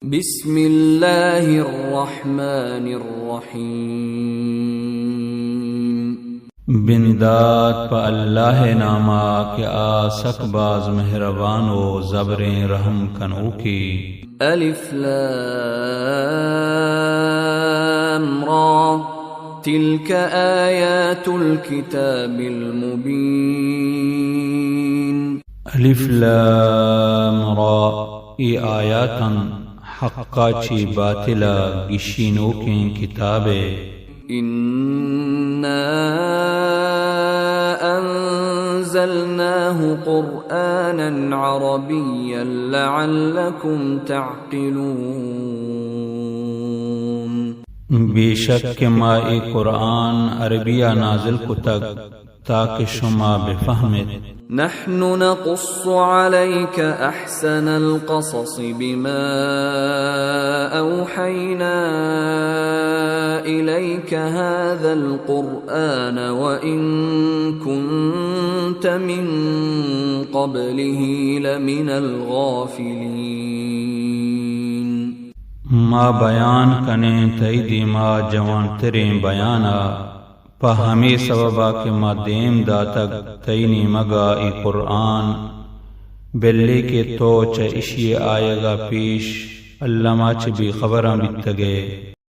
بسم الله الرحمن الرحیم بنداد پا اللہ ناما کہ آسک باز مہربان و زبریں رحم کنو کی الف لام را تلك آیات الكتاب المبین الف لام را ای آیاتا حقا چی باطلا گشینو کی کتاب إنا أنزلناه قرآنا عربيا لعلكم تعقلون بے شک ما ای قرآن عربیہ نازل کو تک تاکہ شما بفهمت نحن نقص عليك أحسن القصص بما أوحينا إليك هذا القرآن وإن كنت من قبله لمن الغافلين ما بیان کنے تیدی ما جوان ترین بیانا پا ہمیں سببا کہ ما دیم داتک تینی مگا ای قرآن بلے کے تو چا اشی آئے گا پیش اللہ ما چھ بھی خبراں بیتگے